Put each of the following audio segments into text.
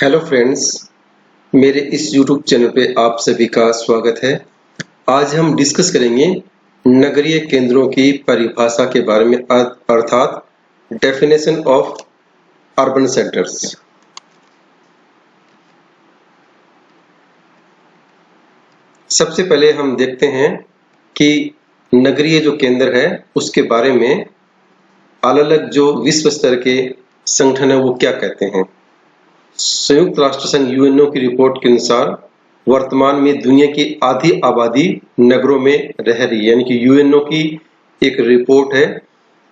Hello friends, मेरे इस YouTube channel पे आप सभी का स्वागत है। आज हम डिस्कस करेंगे नगरीय केंद्रों की परिभाषा के बारे में अर्थात डेफिनेशन ऑफ अर्बन सेंटर्स। सबसे पहले हम देखते हैं कि नगरीय जो केंद्र है उसके बारे में अलग अलग जो विश्व स्तर के संगठन है वो क्या कहते हैं। संयुक्त राष्ट्र संघ यूएनओ की रिपोर्ट के अनुसार वर्तमान में दुनिया की आधी आबादी नगरों में रह रही है, यानी कि यूएनओ की एक रिपोर्ट है।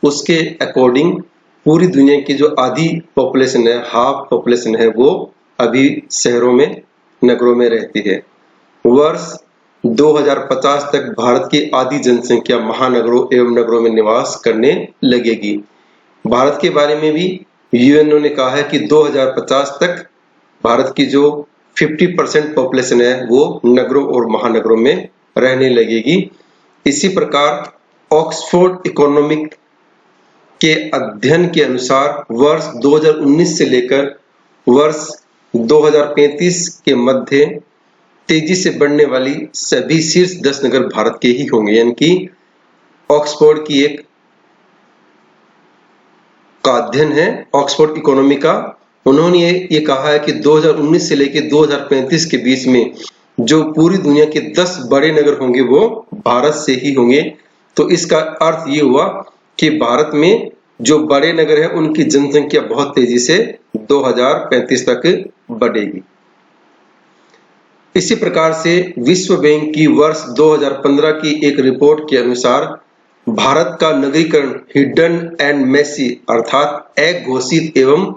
उसके अकॉर्डिंग पूरी दुनिया की जो आधी पॉपुलेशन है, हाफ पॉपुलेशन है, वो अभी शहरों में, नगरों में रहती है। वर्ष 2050 तक भारत की आधी जनसंख्या महानगरों एवं नगरों में निवास करने लगेगी। भारत के बारे में भी यूएनओ ने कहा है कि 2050 तक भारत की जो 50% पॉपुलेशन है वो नगरों और महानगरों में रहने लगेगी। इसी प्रकार ऑक्सफोर्ड इकोनॉमिक के अध्ययन के अनुसार वर्ष 2019 से लेकर वर्ष 2035 के मध्य तेजी से बढ़ने वाली सभी शीर्ष 10 नगर भारत के ही होंगे, यानी कि ऑक्सफोर्ड की एक का अध्ययन है, ऑक्सफोर्ड इकोनॉमी का। उन्होंने ये कहा है कि 2019 से लेकर 2035 के बीच में जो पूरी दुनिया के 10 बड़े नगर होंगे वो भारत से ही होंगे। तो इसका अर्थ ये हुआ कि भारत में जो बड़े नगर हैं उनकी जनसंख्या बहुत तेजी से 2035 तक बढ़ेगी। इसी प्रकार से विश्व बैंक की वर्ष 2015 की एक रिपोर्ट के अनुसार भारत का नगरीकरण हिडन एंड मेसी अर्थात अघोषित एवं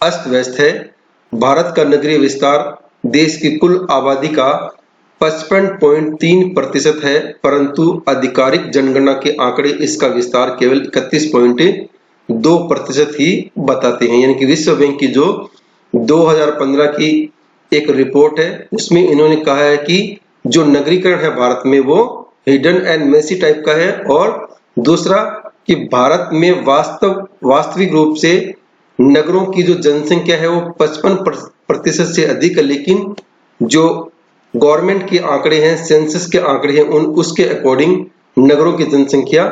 अस्त व्यस्त है। भारत का नगरीय विस्तार देश की कुल आबादी का 55.3% है, परंतु आधिकारिक जनगणना के आंकड़े इसका विस्तार केवल 31.2% ही बताते हैं। यानी कि विश्व बैंक की जो 2015 की एक रिपोर्ट है उसमें इन्होंने कहा है कि जो नगरीकरण है भारत में वो हिडन एंड मेसी टाइप का है, और दूसरा कि भारत में वास्तविक रूप से नगरों की जो जनसंख्या है वो 55% से अधिक है, लेकिन जो गवर्नमेंट के आंकड़े हैं, सेंसस के आंकड़े हैं, उसके अकॉर्डिंग नगरों की जनसंख्या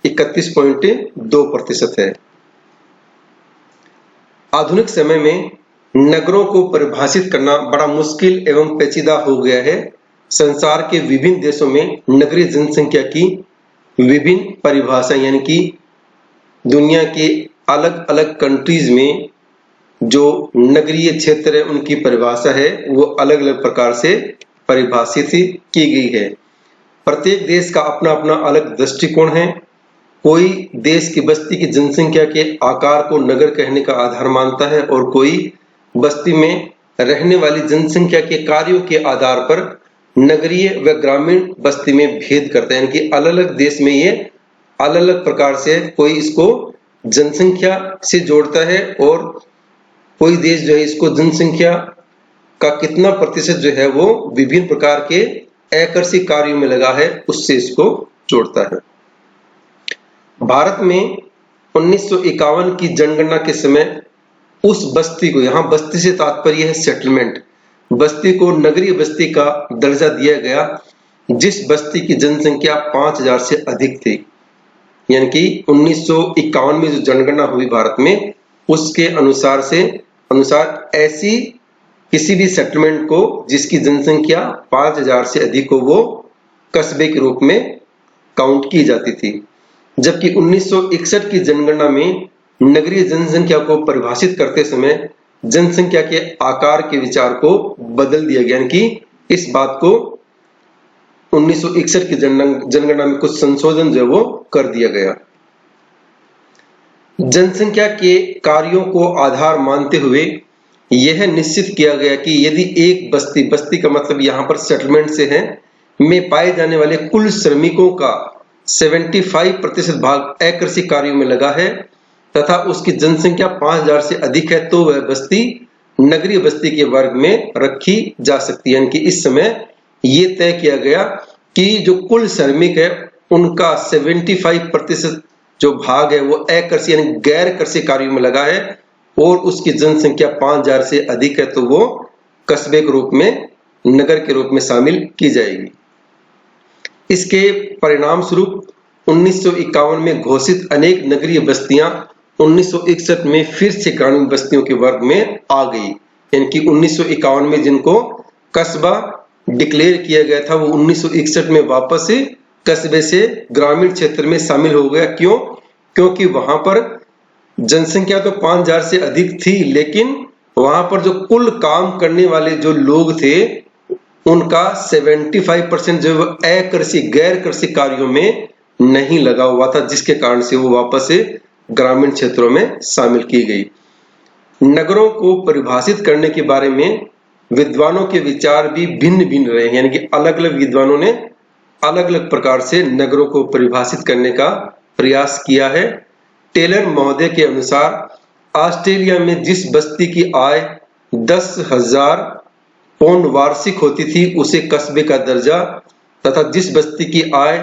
31.2% है। आधुनिक समय में नगरों को परिभाषित करना बड़ा मुश्किल एवं पेचीदा हो गया है। संसार के विभिन्न देशों में नगरीय जनसंख्या की विभिन्न परिभाषा, यानी कि दुनिया के अलग अलग कंट्रीज में जो नगरीय क्षेत्र है उनकी परिभाषा है वो अलग अलग प्रकार से परिभाषित की गई है। प्रत्येक देश का अपना अपना अलग दृष्टिकोण है। कोई देश की बस्ती की जनसंख्या के आकार को नगर कहने का आधार मानता है और कोई बस्ती में रहने वाली जनसंख्या के कार्यों के आधार पर नगरीय व ग्रामीण बस्ती में भेद करते हैं। यानी कि अलग अलग देश में ये अलग अलग प्रकार से कोई इसको जनसंख्या से जोड़ता है और कोई देश जो है इसको जनसंख्या का कितना प्रतिशत जो है वो विभिन्न प्रकार के अकृषि कार्यों में लगा है उससे इसको जोड़ता है। भारत में 1951 की जनगणना के समय उस बस्ती को, यहाँ बस्ती से तात्पर्य है सेटलमेंट, बस्ती को नगरीय बस्ती का दर्जा दिया गया जिस बस्ती की जनसंख्या 5000 से अधिक थी। यानी कि 1951 में जो जनगणना हुई भारत में उसके अनुसार ऐसी किसी भी सेटलमेंट को जिसकी जनसंख्या 5000 से अधिक हो वो कस्बे के रूप में काउंट की जाती थी। जबकि 1961 की जनगणना में नगरीय जनसंख्या को परिभाषित करते समय जनसंख्या के आकार के विचार को बदल दिया गया, यानी कि इस बात को 1961 की जनगणना में कुछ संशोधन जो वो कर दिया गया। जनसंख्या के कार्यों को आधार मानते हुए यह निश्चित किया गया कि यदि एक बस्ती का मतलब यहाँ पर सेटलमेंट से है, में पाए जाने वाले कुल श्रमिकों का 75% भाग अकृषि कार्यों में लगा है तथा उसकी जनसंख्या 5000 से अधिक है तो वह बस्ती नगरीय बस्ती के वर्ग में रखी जा सकती है। यानी कि इस समय ये तय किया गया कि जो कुल श्रमिक है उनका 75% जो भाग है वो अकृषि यानी गैर कृषि कार्यों में लगा है और उसकी जनसंख्या 5000 से अधिक है तो वो कस्बे के रूप में, नगर के रूप में शामिल की जाएगी। इसके परिणाम स्वरूप 1951 में घोषित अनेक नगरीय बस्तियां 1961 में फिर से ग्रामीण बस्तियों के वर्ग में आ गई। यानी कि 1951 में जिनको कस्बा डिक्लेयर किया गया था वो 1961 में वापस से कस्बे से ग्रामीण क्षेत्र में शामिल हो गया। क्यों? क्योंकि वहां पर जनसंख्या तो 5000 से अधिक थी, लेकिन वहां पर जो कुल काम करने वाले जो लोग थे उनका 75% जो अकृषि गैर कृषि कार्यों में नहीं लगा हुआ था, जिसके कारण से वो वापस से ग्रामीण क्षेत्रों में शामिल की गई। नगरों को परिभाषित करने के बारे में विद्वानों के विचार भी भिन्न भिन्न रहे, यानी कि अलग अलग विद्वानों ने अलग अलग प्रकार से नगरों को परिभाषित करने का प्रयास किया है। टेलर महोदय के अनुसार ऑस्ट्रेलिया में जिस बस्ती की आय 10,000 पौंड वार्षिक होती थी उसे कस्बे का दर्जा, तथा जिस बस्ती की आय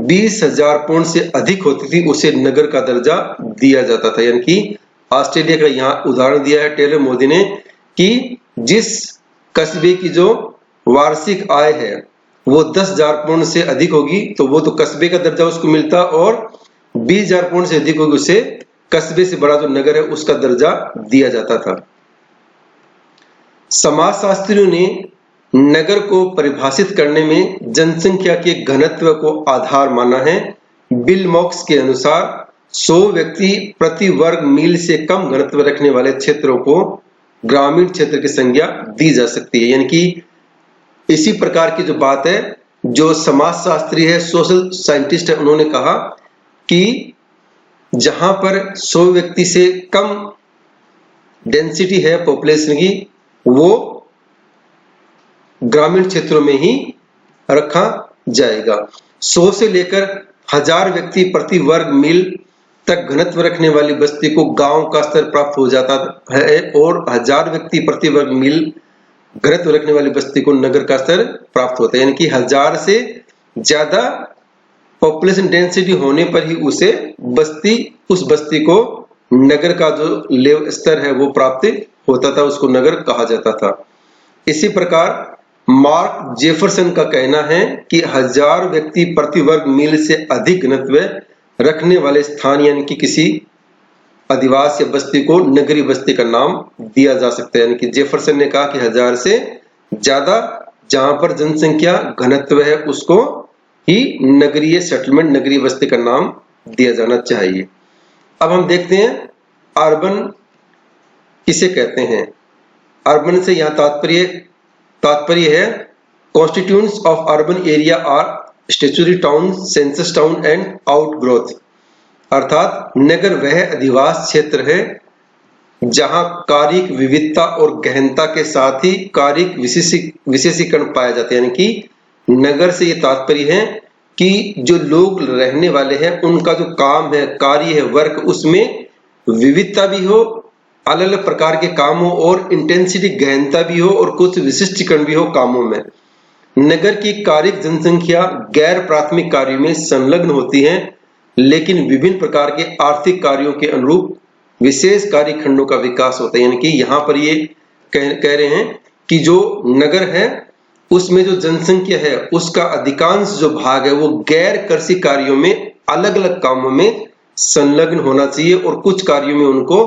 20,000 पौंड से अधिक होती थी उसे नगर का दर्जा दिया जाता था। यानी कि ऑस्ट्रेलिया का यहाँ उदाहरण दिया है टेलर मोदी ने कि जिस कस्बे की जो वार्षिक आय है वो 10,000 पौंड से अधिक होगी तो वो तो कस्बे का दर्जा उसको मिलता, और 20,000 पौंड से अधिक होगी उसे कस्बे से बड़ा जो नगर है उसका दर्जा दिया जाता था। समाजशास्त्रियों ने नगर को परिभाषित करने में जनसंख्या के घनत्व को आधार माना है। बिल मॉक्स के अनुसार 100 व्यक्ति प्रति वर्ग मील से कम घनत्व रखने वाले क्षेत्रों को ग्रामीण क्षेत्र की संज्ञा दी जा सकती है। यानी कि इसी प्रकार की जो बात है, जो समाजशास्त्री है, सोशल साइंटिस्ट है, उन्होंने कहा कि जहां पर 100 व्यक्ति से कम डेंसिटी है पॉपुलेशन की वो ग्रामीण क्षेत्रों में ही रखा जाएगा। 100 से लेकर 1000 व्यक्ति प्रति वर्ग मील तक घनत्व रखने वाली बस्ती को गांव का स्तर प्राप्त हो जाता है, और 1000 व्यक्ति प्रति वर्ग मील घनत्व रखने वाली बस्ती को नगर का स्तर प्राप्त होता है। यानी कि 1000 से ज्यादा पॉपुलेशन डेंसिटी होने पर ही उस बस्ती को नगर का जो स्तर है वो प्राप्त होता था, उसको नगर कहा जाता था। इसी प्रकार मार्क जेफरसन का कहना है कि 1000 व्यक्ति प्रति वर्ग मील से अधिक घनत्व रखने वाले स्थान यानी कि किसी अधिवास या बस्ती को नगरीय बस्ती का नाम दिया जा सकता है। यानी कि जेफरसन ने कहा कि 1000 से ज्यादा जहां पर जनसंख्या घनत्व है उसको ही नगरीय सेटलमेंट, नगरीय बस्ती का नाम दिया जाना चाहिए। अब हम देखते हैं अर्बन किसे कहते हैं। अर्बन से यहाँ तात्पर्य है constituents of urban area are statutory town, census town and outgrowth, अर्थात नगर वह अधिवास क्षेत्र है जहां कारिक विविधता और गहनता के साथ ही कारिक विशेषीकरण पाया जाता है। यानी कि नगर से ये तात्पर्य है कि जो लोग रहने वाले हैं उनका जो काम है, कार्य है, वर्क, उसमें विविधता भी हो, अलग अलग प्रकार के काम हो और इंटेंसिटी गहनता भी हो और कुछ विशिष्टीकरण भी हो कामों में। नगर की कारिक जनसंख्या गैर प्राथमिक कार्यों में संलग्न होती है, लेकिन विभिन्न प्रकार के आर्थिक कार्यों के अनुरूप विशेष कार्य खंडों का विकास होता है। यानी कि यहाँ पर ये कह रहे हैं कि जो नगर है उसमें जो जनसंख्या है उसका अधिकांश जो भाग है वो गैर कृषि कार्यों में, अलग अलग कामों में संलग्न होना चाहिए और कुछ कार्यों में उनको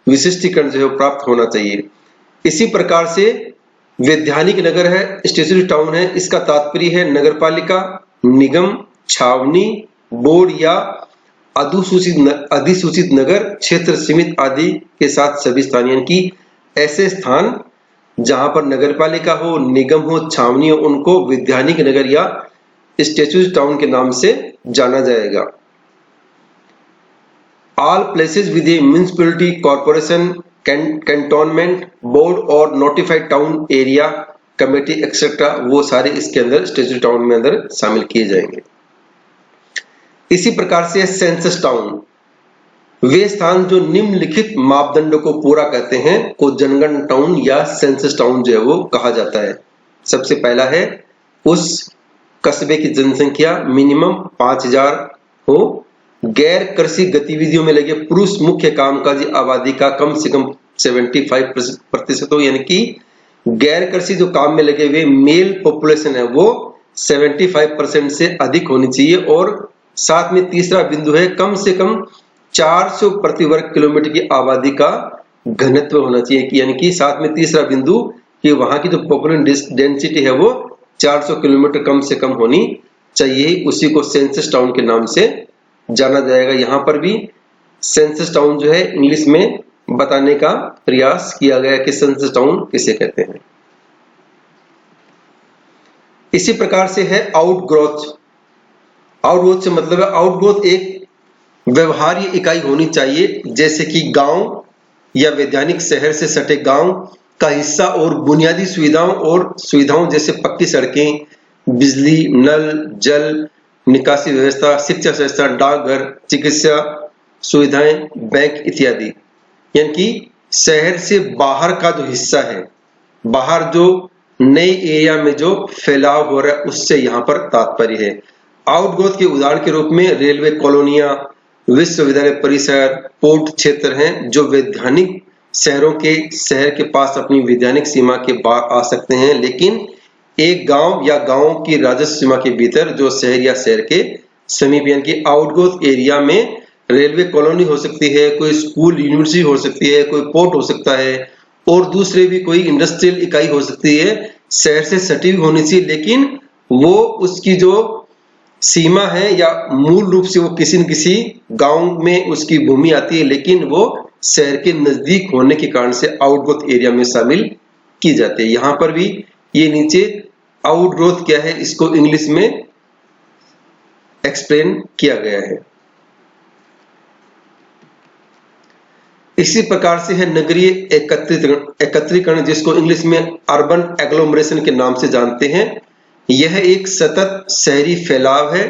विशिष्टीकरण जो है प्राप्त होना चाहिए। इसी प्रकार से वैधानिक नगर है, स्टैट्यूटरी टाउन है, इसका तात्पर्य है नगरपालिका, निगम, छावनी, बोर्ड या अधिसूचित नगर क्षेत्र सीमित आदि के साथ सभी स्थान। यानी कि ऐसे स्थान जहां पर नगरपालिका हो, निगम हो, छावनी हो, उनको वैधानिक नगर या स्टैट्यूटरी टाउन के नाम से जाना जाएगा। All places with a municipality, corporation, cantonment, board और notified town area committee etc. वो सारे इसके अंदर स्टैट्यूटरी टाउन में अंदर शामिल किए जाएंगे। इसी प्रकार से सेंसस टाउन वे स्थान जो निम्नलिखित मापदंडों को पूरा करते हैं को जनगणना टाउन या सेंसस टाउन जो है वो कहा जाता है। सबसे पहला है उस कस्बे की जनसंख्या मिनिमम 5000 हो, गैर कृषि गतिविधियों में लगे पुरुष मुख्य कामकाजी आबादी का कम से कम 75% हो, यानी कि गैर कृषि जो काम में लगे हुए मेल पॉपुलेशन है वो 75% से अधिक होनी चाहिए। और साथ में तीसरा बिंदु है कम से कम 400 प्रति वर्ग किलोमीटर की आबादी का घनत्व होना चाहिए, यानी कि साथ में तीसरा बिंदु कि वहां की जो पॉपुलेशन डेंसिटी है वो 400 किलोमीटर कम से कम होनी चाहिए। उसी को सेंसस टाउन के नाम से जाना जाएगा। यहाँ पर भी सेंसस टाउन जो है इंग्लिश में बताने का प्रयास किया गया कि सेंसस टाउन किसे कहते हैं। इसी प्रकार से है आउटग्रोथ। आउटग्रोथ से मतलब है आउटग्रोथ एक व्यवहार्य इकाई होनी चाहिए, जैसे कि गांव या वैधानिक शहर से सटे गांव का हिस्सा और बुनियादी सुविधाओं जैसे पक्की सड़कें, बिजली, नल, जल निकासी व्यवस्था, शिक्षा व्यवस्था, डाकघर, चिकित्सा सुविधाएं, बैंक इत्यादि। यानी कि शहर से बाहर का जो हिस्सा है, बाहर जो नए एरिया में जो फैलाव हो रहा है, उससे यहाँ पर तात्पर्य है। आउटग्रोथ के उदाहरण के रूप में रेलवे कॉलोनियां, विश्वविद्यालय परिसर, पोर्ट क्षेत्र हैं जो वैधानिक शहर के पास अपनी वैधानिक सीमा के बाहर आ सकते हैं, लेकिन एक गांव या गांव की राजस्व सीमा के भीतर जो शहर या शहर के समीप, यानी कि आउटग्रोथ एरिया में रेलवे कॉलोनी हो सकती है, कोई स्कूल यूनिवर्सिटी हो सकती है, कोई पोर्ट हो सकता है और दूसरे भी कोई इंडस्ट्रियल इकाई हो सकती है। शहर से सटी हुई होनी चाहिए, लेकिन वो उसकी जो सीमा है या मूल रूप से वो किसी न किसी गांव में उसकी भूमि आती है, लेकिन वो शहर के नजदीक होने के कारण से आउटग्रोथ एरिया में शामिल की जाती है। यहाँ पर भी ये नीचे आउटग्रोथ क्या है इसको इंग्लिश में एक्सप्लेन किया गया है। इसी प्रकार से है नगरीय एकत्रीकरण, जिसको इंग्लिश में अर्बन एग्लोमरेशन के नाम से जानते हैं। यह एक सतत शहरी फैलाव है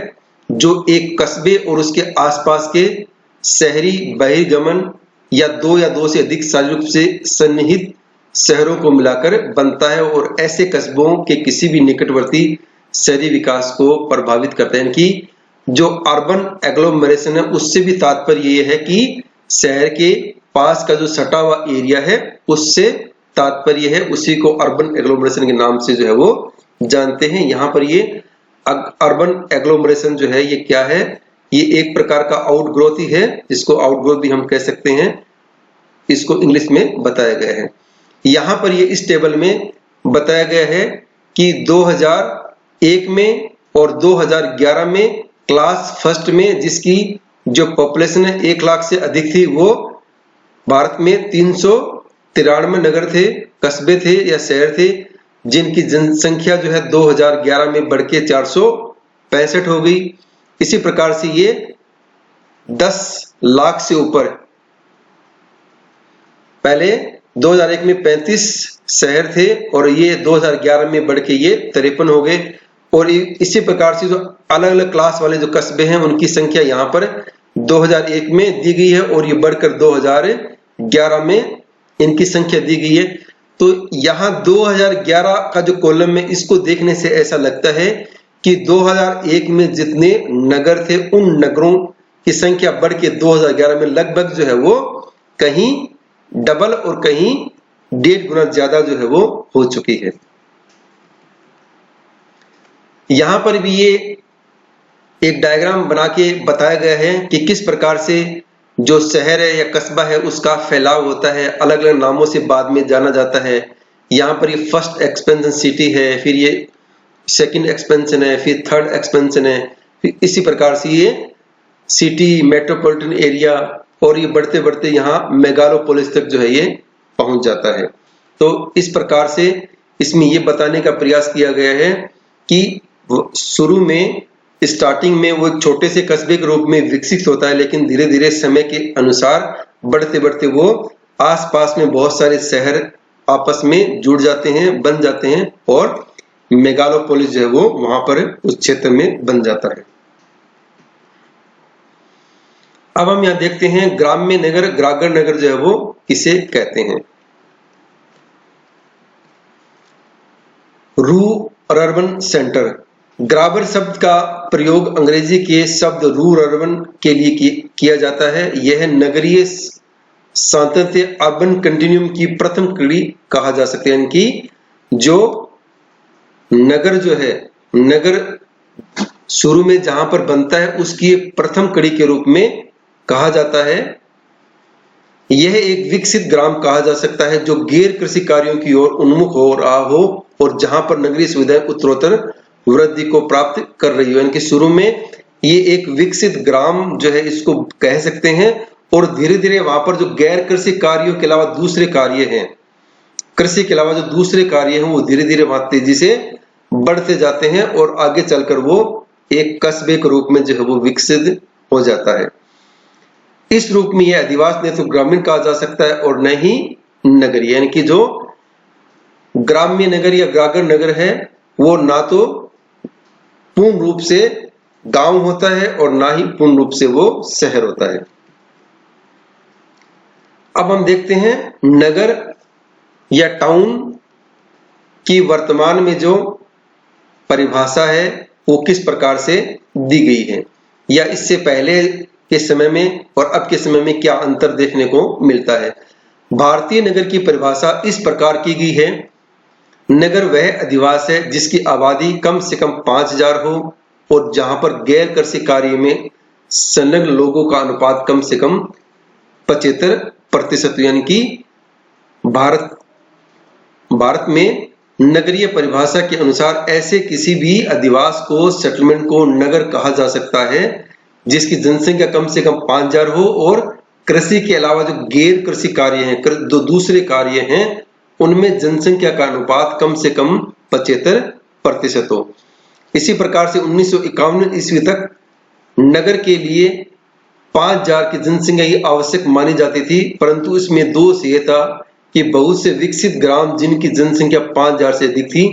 जो एक कस्बे और उसके आसपास के शहरी बहिर्गमन या दो से अधिक शारीरिक रूप से सन्निहित शहरों को मिलाकर बनता है और ऐसे कस्बों के किसी भी निकटवर्ती शहरी विकास को प्रभावित करते हैं। कि जो अर्बन एग्लोमरेशन है उससे भी तात्पर्य ये है कि शहर के पास का जो सटा हुआ एरिया है उससे तात्पर्य है, उसी को अर्बन एग्लोमरेशन के नाम से जो है वो जानते हैं। यहाँ पर ये अर्बन एग्लोमरेशन जो है ये क्या है, ये एक प्रकार का आउटग्रोथ ही है, जिसको आउटग्रोथ भी हम कह सकते हैं। इसको इंग्लिश में बताया गया है। यहाँ पर ये इस टेबल में बताया गया है कि 2001 में और 2011 में क्लास फर्स्ट में जिसकी जो पॉपुलेशन है 1 लाख से अधिक थी, वो भारत में 393 नगर थे, कस्बे थे या शहर थे, जिनकी जनसंख्या जो है 2011 में बढ़ के 465 हो गई। इसी प्रकार से ये 10 लाख से ऊपर, पहले 2001 में 35 शहर थे और ये 2011 में बढ़ के ये 53 हो गए। और इसी प्रकार से जो अलग अलग क्लास वाले जो कस्बे हैं उनकी संख्या यहाँ पर 2001 में दी गई है और ये बढ़कर 2011 में इनकी संख्या दी गई है। तो यहाँ 2011 का जो कॉलम में इसको देखने से ऐसा लगता है कि 2001 में जितने नगर थे उन नगरों की संख्या बढ़ के 2011 में लगभग जो है वो कहीं डबल और कहीं 1.5 गुना ज्यादा जो है वो हो चुकी है। यहाँ पर भी ये एक डायग्राम बना के बताया गया है कि किस प्रकार से जो शहर है या कस्बा है उसका फैलाव होता है, अलग अलग नामों से बाद में जाना जाता है। यहाँ पर ये फर्स्ट एक्सपेंशन सिटी है, फिर ये सेकंड एक्सपेंशन है, फिर थर्ड एक्सपेंशन है, फिर इसी प्रकार से ये सिटी, मेट्रोपॉलिटन एरिया और ये बढ़ते बढ़ते यहाँ मेगालोपोलिस तक जो है ये पहुंच जाता है। तो इस प्रकार से इसमें ये बताने का प्रयास किया गया है कि शुरू में स्टार्टिंग में वो एक छोटे से कस्बे के रूप में विकसित होता है, लेकिन धीरे धीरे समय के अनुसार बढ़ते बढ़ते वो आसपास में बहुत सारे शहर आपस में जुड़ जाते हैं, बन जाते हैं और मेगालोपोलिस जो है वो वहां पर उस क्षेत्र में बन जाता है। अब हम यहाँ देखते हैं ग्राम्य नगर, ग्रामीण नगर जो है वो किसे कहते हैं। रूरबन सेंटर, ग्रामीण शब्द का प्रयोग अंग्रेजी के शब्द रूरबन के लिए किया जाता है। यह नगरीय सांतत्य अर्बन कंटिन्यूम की प्रथम कड़ी कहा जा सकता है, यानी कि जो नगर जो है, नगर शुरू में जहां पर बनता है उसकी प्रथम कड़ी के रूप में कहा जाता है। यह एक विकसित ग्राम कहा जा सकता है जो गैर कृषि कार्यों की ओर उन्मुख हो रहा हो और जहां पर नगरीय सुविधाएं उत्तरोत्तर वृद्धि को प्राप्त कर रही हो, यानी कि शुरू में ये एक विकसित ग्राम जो है इसको कह सकते हैं, और धीरे धीरे वहां पर जो गैर कृषि कार्यों के अलावा दूसरे कार्य हैं, कृषि के अलावा जो दूसरे कार्य हैं वो धीरे धीरे वहां तेजी से बढ़ते जाते हैं और आगे चलकर वो एक कस्बे के रूप में जो है वो विकसित हो जाता है। इस रूप में यह अधिवास न तो ग्रामीण कहा जा सकता है और न ही नगरीय, यानी कि जो ग्राम्य नगर या ग्रामीण नगर है वो ना तो पूर्ण रूप से गांव होता है और ना ही पूर्ण रूप से वो शहर होता है। अब हम देखते हैं नगर या टाउन की वर्तमान में जो परिभाषा है वो किस प्रकार से दी गई है, या इससे पहले के समय में और अब के समय में क्या अंतर देखने को मिलता है। भारतीय नगर की परिभाषा इस प्रकार की गई है, नगर वह अधिवास है जिसकी आबादी कम से कम 5000 हो और जहां पर गैर कृषि कार्य में संलग्न लोगों का अनुपात कम से कम 75%, यानी कि भारत में नगरीय परिभाषा के अनुसार ऐसे किसी भी अधिवास को, सेटलमेंट को नगर कहा जा सकता है जिसकी जनसंख्या कम से कम 5000 हो और कृषि के अलावा जो गैर कृषि कार्य हैं, जो दूसरे कार्य हैं, उनमें जनसंख्या का अनुपात कम से कम 75% हो। इसी प्रकार से 1951 ईस्वी तक नगर के लिए 5000 की जनसंख्या ही आवश्यक मानी जाती थी, परंतु इसमें दोष यह था कि बहुत से विकसित ग्राम जिनकी जनसंख्या 5000 से अधिक थी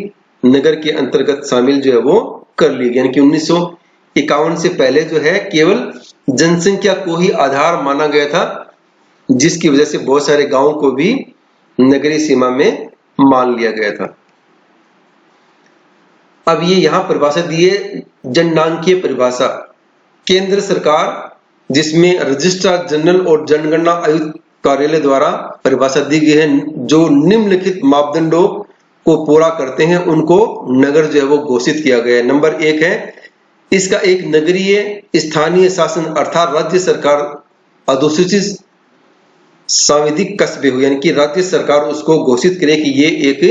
नगर के अंतर्गत शामिल जो है वो कर ली गई, यानी कि 1951 से पहले जो है केवल जनसंख्या को ही आधार माना गया था, जिसकी वजह से बहुत सारे गांवों को भी नगरीय सीमा में मान लिया गया था। अब ये यहां परिभाषा दी है जननांकीय परिभाषा। केंद्र सरकार जिसमें रजिस्ट्रार जनरल और जनगणना आयुक्त कार्यालय द्वारा परिभाषा दी गई है, जो निम्नलिखित मापदंडों को पूरा करते हैं उनको नगर जो है वो घोषित किया गया है। नंबर 1 है, इसका एक नगरीय स्थानीय शासन अर्थात राज्य सरकार अधोसूचित सांविधिक कस्बे हो, यानी कि राज्य सरकार उसको घोषित करे कि ये एक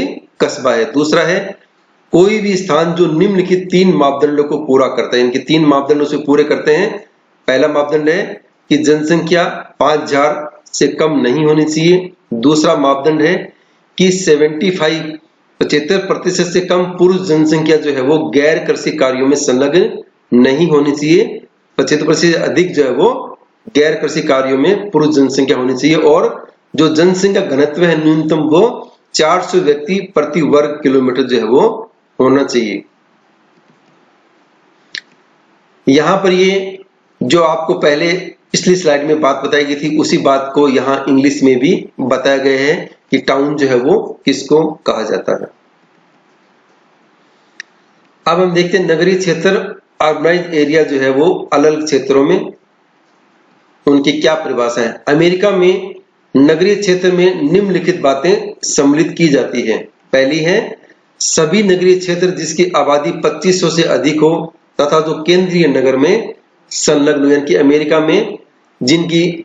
कस्बा है। दूसरा है, कोई भी स्थान जो निम्नलिखित 3 मापदंडों को पूरा करता है, यानी कि 3 मापदंडों से पूरे करते हैं। पहला मापदंड है कि जनसंख्या 5000 से कम नहीं होनी चाहिए। दूसरा मापदंड है कि 75% से कम पुरुष जनसंख्या जो है वो गैर कृषि कार्यों में संलग्न नहीं होनी चाहिए। 75% से अधिक जो है वो गैर कृषि कार्यों में पुरुष जनसंख्या होनी चाहिए, और जो जनसंख्या घनत्व है न्यूनतम वो 400 व्यक्ति प्रति वर्ग किलोमीटर जो है वो होना चाहिए। यहां पर ये जो आपको पहले पिछली स्लाइड में बात बताई गई थी उसी बात को यहां इंग्लिश में भी बताया गया है कि टाउन जो है वो किसको कहा जाता है। अब हम देखते हैं नगरीय क्षेत्र, अर्बनाइज एरिया जो है वो अलग अलग क्षेत्रों में उनकी क्या परिभाषा है। अमेरिका में नगरीय क्षेत्र में निम्नलिखित बातें सम्मिलित की जाती है। पहली है, सभी नगरीय क्षेत्र जिसकी आबादी 2500 से अधिक हो तथा जो केंद्रीय नगर में संलग्न, यानी कि अमेरिका में जिनकी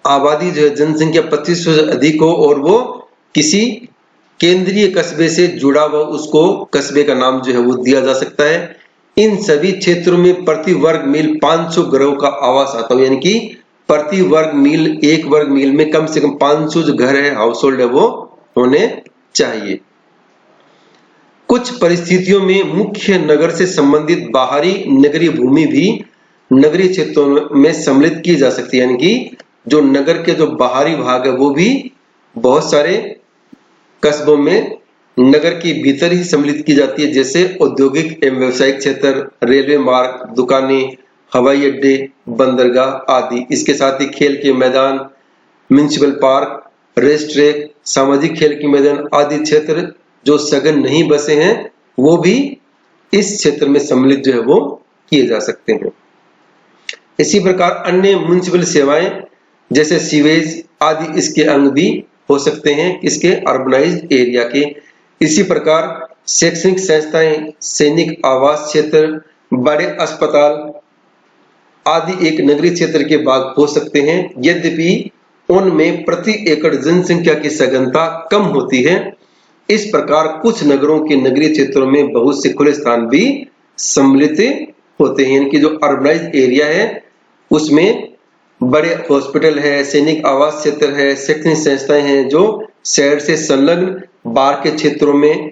आबादी जो है जनसंख्या 2500 से अधिक हो और वो किसी केंद्रीय कस्बे से जुड़ा हुआ, उसको कस्बे का नाम जो है वो दिया जा सकता है। इन सभी क्षेत्रों में प्रति वर्ग मील 500 घरों का आवास आता हो, यानी कि प्रति वर्ग मील, 1 वर्ग मील में कम से कम 500 जो घर है, हाउस होल्ड है, वो होने चाहिए। कुछ परिस्थितियों में मुख्य नगर से संबंधित बाहरी नगरीय भूमि भी नगरीय क्षेत्रों में सम्मिलित की जा सकती है, यानी कि जो नगर के जो बाहरी भाग है वो भी बहुत सारे कस्बों में नगर के भीतर ही सम्मिलित की जाती है, जैसे औद्योगिक एवं व्यावसायिक क्षेत्र, रेलवे मार्ग, दुकानें, हवाई अड्डे, बंदरगाह आदि। इसके साथ ही खेल के मैदान, म्युनिसिपल पार्क, रेस ट्रैक, सामाजिक खेल के मैदान आदि क्षेत्र जो सघन नहीं बसे हैं वो भी इस क्षेत्र में सम्मिलित जो है वो किए जा सकते हैं। इसी प्रकार अन्य म्युनिसिपल सेवाएं जैसे सीवेज आदि इसके अंग भी हो सकते हैं इसके अर्बनाइज्ड एरिया के। इसी प्रकार शैक्षणिक संस्थाएं, सैनिक आवास क्षेत्र, बड़े अस्पताल आदि एक नगरीय क्षेत्र के भाग हो सकते हैं, यद्यपि उनमें प्रति एकड़ जनसंख्या की सघनता कम होती है। इस प्रकार कुछ नगरों के नगरीय क्षेत्रों में बहुत से खुले स्थान भी सम्मिलित होते हैं, इनकी जो अर्बनाइज्ड एरिया है उसमें बड़े हॉस्पिटल है, सैनिक आवास क्षेत्र है, शैक्षणिक संस्थाएं हैं जो शहर से संलग्न बाहर के क्षेत्रों में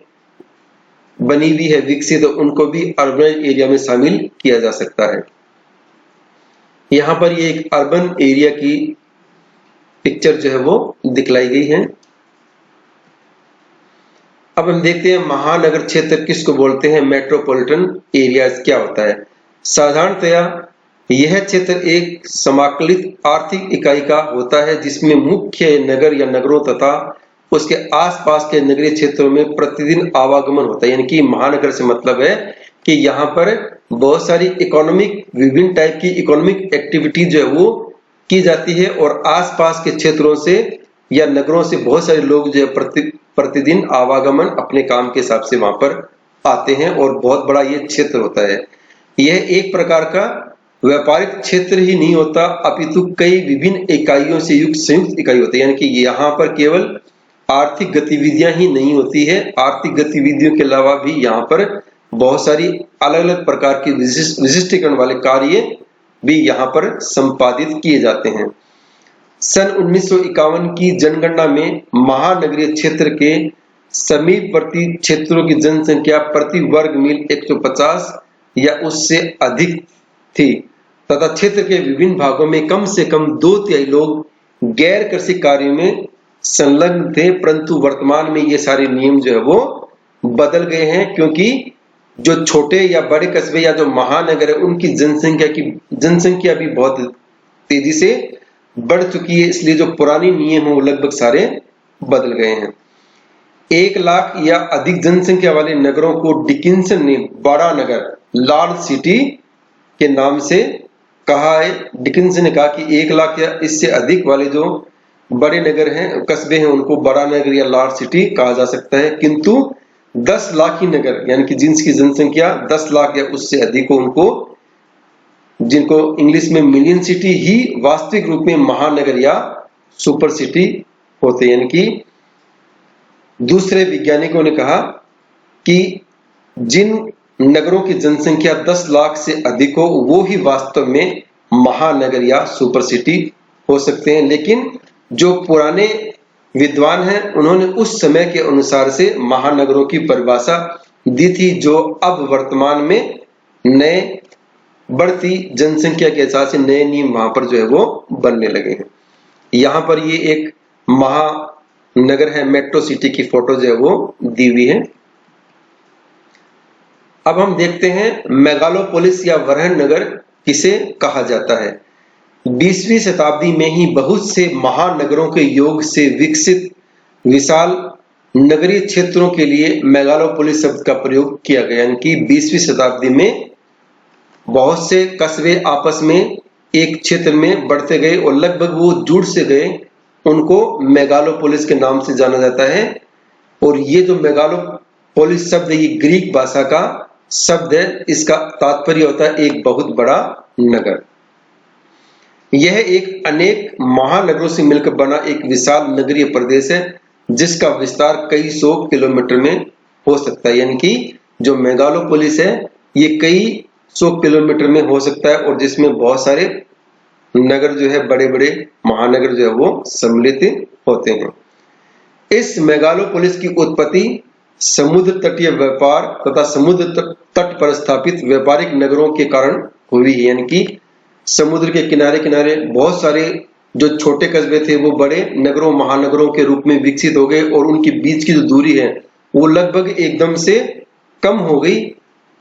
बनी हुई है विकसित, उनको भी अर्बन एरिया में शामिल किया जा सकता है। यहाँ पर ये एक अर्बन एरिया की पिक्चर जो है वो दिखलाई गई है। अब हम देखते हैं महानगर क्षेत्र किसको बोलते हैं, मेट्रोपॉलिटन एरियाज क्या होता है। साधारणतया यह क्षेत्र एक समाकलित आर्थिक इकाई का होता है जिसमें मुख्य नगर या नगरों तथा उसके आसपास के नगरीय क्षेत्रों में प्रतिदिन आवागमन होता है। यानी कि महानगर से मतलब है कि यहाँ पर बहुत सारी विभिन्न टाइप की इकोनॉमिक एक्टिविटी जो है वो की जाती है और आसपास के क्षेत्रों से या नगरों से बहुत सारे लोग जो है प्रतिदिन आवागमन अपने काम के हिसाब से वहां पर आते हैं और बहुत बड़ा ये क्षेत्र होता है। यह एक प्रकार का व्यापारिक क्षेत्र ही नहीं होता अपितु कई विभिन्न इकाइयों से युक्त संयुक्त इकाई होती है। यानी कि यहाँ पर केवल आर्थिक गतिविधियां ही नहीं होती है, आर्थिक गतिविधियों के अलावा भी यहाँ पर बहुत सारी अलग अलग प्रकार की विशिष्टीकरण वाले कार्य भी यहाँ पर संपादित किए जाते हैं। सन 1951 की जनगणना में महानगरीय क्षेत्र के समीपवर्ती क्षेत्रों की जनसंख्या प्रति वर्ग मील 150 या उससे अधिक थी तथा क्षेत्र के विभिन्न भागों में कम से कम 2/3 लोग गैर कृषि कार्यों में संलग्न थे, परंतु वर्तमान में ये सारे नियम जो है वो बदल गए हैं क्योंकि जो छोटे या बड़े कस्बे या जो महानगर है उनकी जनसंख्या भी बहुत तेजी से बढ़ चुकी है, इसलिए जो पुराने नियम है वो लगभग सारे बदल गए हैं। 1 लाख या अधिक जनसंख्या वाले नगरों को डिकिंसन ने बड़ा नगर, लार्ज सिटी के नाम से कहा है। डिकिंसन ने कहा कि 1 लाख या इससे अधिक वाले जो बड़े नगर हैं, कस्बे हैं, उनको बड़ा नगर या लार्ज सिटी कहा जा सकता है, किंतु 10 लाख ही नगर यानी कि जिनकी जनसंख्या 10 लाख या उससे अधिक हो उनको, जिनको इंग्लिश में मिलियन सिटी, ही वास्तविक रूप में महानगर या सुपर सिटी होते हैं। यानी कि दूसरे वैज्ञानिकों ने कहा कि जिन नगरों की जनसंख्या 10 लाख से अधिक हो वो ही वास्तव में महानगर या सुपर सिटी हो सकते हैं, लेकिन जो पुराने विद्वान हैं उन्होंने उस समय के अनुसार से महानगरों की परिभाषा दी थी, जो अब वर्तमान में नए बढ़ती जनसंख्या के हिसाब से नए नियम वहां पर जो है वो बनने लगे हैं। यहाँ पर ये एक महानगर है, मेट्रो सिटी की फोटो जो है वो दी हुई है। अब हम देखते हैं मेगालोपोलिस या वरहन नगर किसे कहा जाता है। 20वीं शताब्दी में ही बहुत से महानगरों के योग से विकसित विशाल नगरीय क्षेत्रों के लिए मेगालोपोलिस शब्द का प्रयोग किया गया। यानी कि 20वीं शताब्दी में बहुत से कस्बे आपस में एक क्षेत्र में बढ़ते गए और लगभग वो जुड़ से गए, उनको मेगालोपोलिस के नाम से जाना जाता है। और ये जो मेगालोपोलिस शब्द ये ग्रीक भाषा का शब्द है, इसका तात्पर्य होता है एक बहुत बड़ा नगर। यह एक अनेक महानगरों से मिलकर बना एक विशाल नगरीय प्रदेश है जिसका विस्तार कई 100 किलोमीटर में हो सकता है। यानी कि जो मेगालोपोलिस है ये कई 100 किलोमीटर में हो सकता है और जिसमें बहुत सारे नगर जो है, बड़े बड़े महानगर जो है वो सम्मिलित होते हैं। इस मेगालोपोलिस की उत्पत्ति समुद्र तटीय व्यापार तथा समुद्र तट पर स्थापित व्यापारिक नगरों के कारण हुई है। यानी कि समुद्र के किनारे किनारे बहुत सारे जो छोटे कस्बे थे वो बड़े नगरों, महानगरों के रूप में विकसित हो गए और उनके बीच की जो दूरी है वो लगभग एकदम से कम हो गई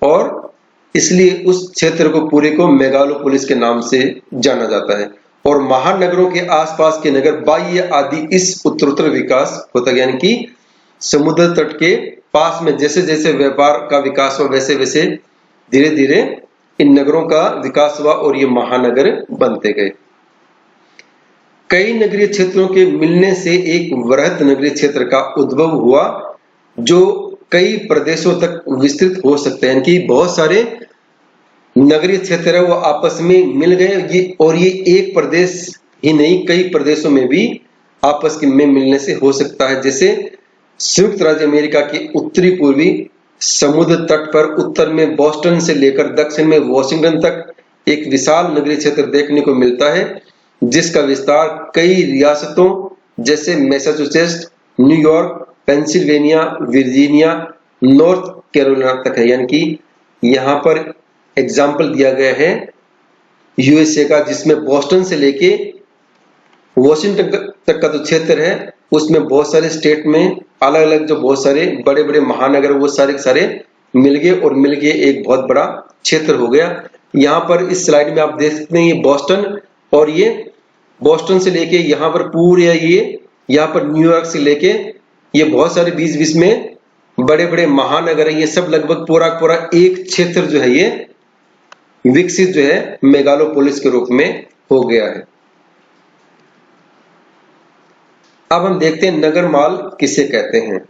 और इसलिए उस क्षेत्र को पूरे को मेगालोपोलिस के नाम से जाना जाता है। और महानगरों के आसपास के नगर बाह्य आदि इस उत्तरोत्तर विकास होता गया। यानी कि समुद्र तट के पास में जैसे जैसे व्यापार का विकास हुआ वैसे वैसे धीरे धीरे इन नगरों का विकास हुआ और ये महानगर बनते गए। कई नगरीय क्षेत्रों के मिलने से एक वृहद नगरीय क्षेत्र का उद्भव हुआ जो कई प्रदेशों तक विस्तृत हो सकते हैं। कि बहुत सारे नगरीय क्षेत्र है वो आपस में मिल गए और ये एक प्रदेश ही नहीं कई प्रदेशों में भी आपस में मिलने से हो सकता है। जैसे संयुक्त राज्य अमेरिका के उत्तरी पूर्वी समुद्र तट पर उत्तर में बोस्टन से लेकर दक्षिण में वॉशिंगटन तक एक विशाल नगरीय क्षेत्र देखने को मिलता है जिसका विस्तार कई रियासतों जैसे Massachusetts, New York, Pennsylvania, Virginia, north Carolina तक है। यानी कि यहाँ पर एग्जाम्पल दिया गया है यूएसए का जिसमें बोस्टन से लेके वॉशिंगटन तक का जो क्षेत्र है उसमें बहुत सारे स्टेट में अलग अलग जो बहुत सारे बड़े बड़े महानगर वो सारे के सारे मिल गए और मिल के एक बहुत बड़ा क्षेत्र हो गया। यहाँ पर इस स्लाइड में आप देख सकते हैं ये बोस्टन और ये बोस्टन से लेके यहाँ पर पूरे ये यहाँ पर न्यूयॉर्क से लेके ये बहुत सारे बीच बीच में बड़े बड़े महानगर है। ये सब लगभग पूरा पूरा एक क्षेत्र जो है ये विकसित जो है मेगालोपोलिस के रूप में हो गया है। अब हम देखते हैं नगरमाल किसे कहते हैं।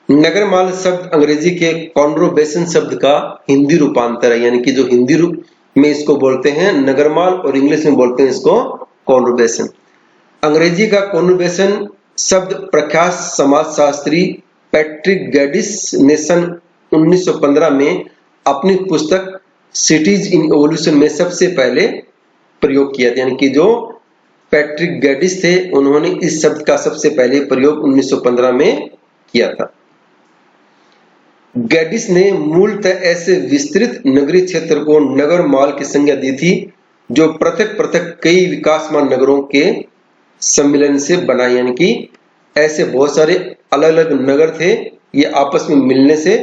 नगरमाल शब्द अंग्रेजी के कॉन्ड्रोबेसन शब्द का हिंदी रूपांतर है। यानी कि जो हिंदी रूप में इसको बोलते हैं नगरमाल और इंग्लिश में बोलते हैं इसको कॉन्ड्रोबेसन। अंग्रेजी का कॉन्ड्रोबेसन शब्द प्रख्यात समाजशास्त्री पैट्रिक गैडिस ने सन 1915 में अपनी पुस्तक सिटीज इन एवोल्यूशन में सबसे पहले प्रयोग किया था। यानी कि जो पैट्रिक गैडिस थे उन्होंने इस शब्द का सबसे पहले प्रयोग 1915 में किया था। गैडिस ने मूलतः ऐसे विस्तृत नगरीय क्षेत्र को नगरमाल की संज्ञा दी थी जो पृथक पृथक कई विकासमान नगरों के सम्मिलन से बना। यानी कि ऐसे बहुत सारे अलग अलग नगर थे ये आपस में मिलने से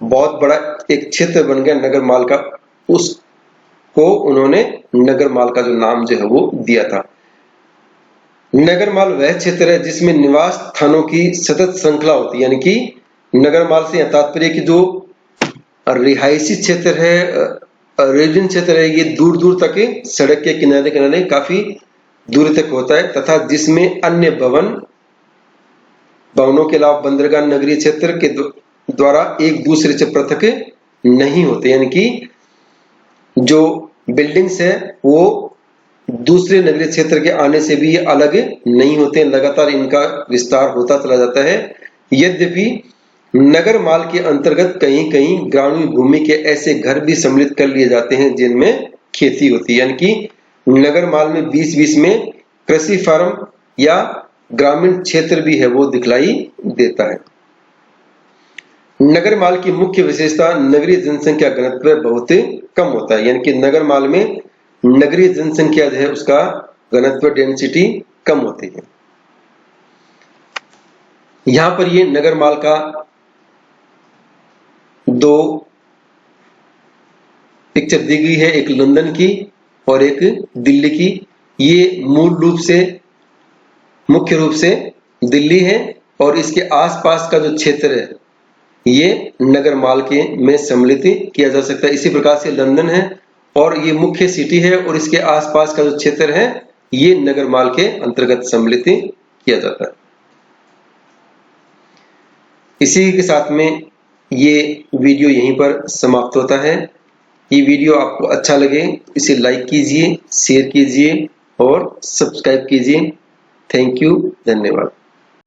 बहुत बड़ा एक क्षेत्र बन गया नगरमाल का। उसको उन्होंने नगरमाल का जो नाम जो है वो दिया था। नगरमाल वह क्षेत्र है जिसमें निवास स्थानों की सतत श्रृंखला होती है। यानी कि नगरमाल से तात्पर्य कि जो रिहायशी क्षेत्र है रेजिडेंट क्षेत्र है ये दूर दूर तक सड़क के किनारे किनारे काफी दूर तक होता है तथा जिसमें अन्य भवनों के अलावा बंदरगाह नगरीय क्षेत्र के द्वारा एक दूसरे से पृथक नहीं होते। यानी कि जो बिल्डिंग्स है वो दूसरे नगरीय क्षेत्र के आने से भी अलग नहीं होते, लगातार इनका विस्तार होता चला जाता है। यद्यपि नगरमाल के अंतर्गत कहीं कहीं ग्रामीण भूमि के ऐसे घर भी सम्मिलित कर लिए जाते हैं जिनमें खेती होती है। यानी कि नगरमाल में बीच बीच में कृषि फार्म या ग्रामीण क्षेत्र भी है वो दिखलाई देता है। नगरमाल की मुख्य विशेषता नगरीय जनसंख्या घनत्व बहुत कम होता है। यानी कि नगरमाल में नगरीय जनसंख्या जो है उसका घनत्व डेंसिटी कम होती है। यहां पर ये नगरमाल का दो पिक्चर दी गई है, एक लंदन की और एक दिल्ली की। ये मुख्य रूप से दिल्ली है और इसके आसपास का जो क्षेत्र है ये नगरमाल के में सम्मिलित किया जा सकता है। इसी प्रकार से लंदन है और ये मुख्य सिटी है और इसके आसपास का जो क्षेत्र है ये नगरमाल के अंतर्गत सम्मिलित किया जाता है। इसी के साथ में ये वीडियो यहीं पर समाप्त होता है। ये वीडियो आपको अच्छा लगे इसे लाइक कीजिए, शेयर कीजिए और सब्सक्राइब कीजिए। थैंक यू, धन्यवाद।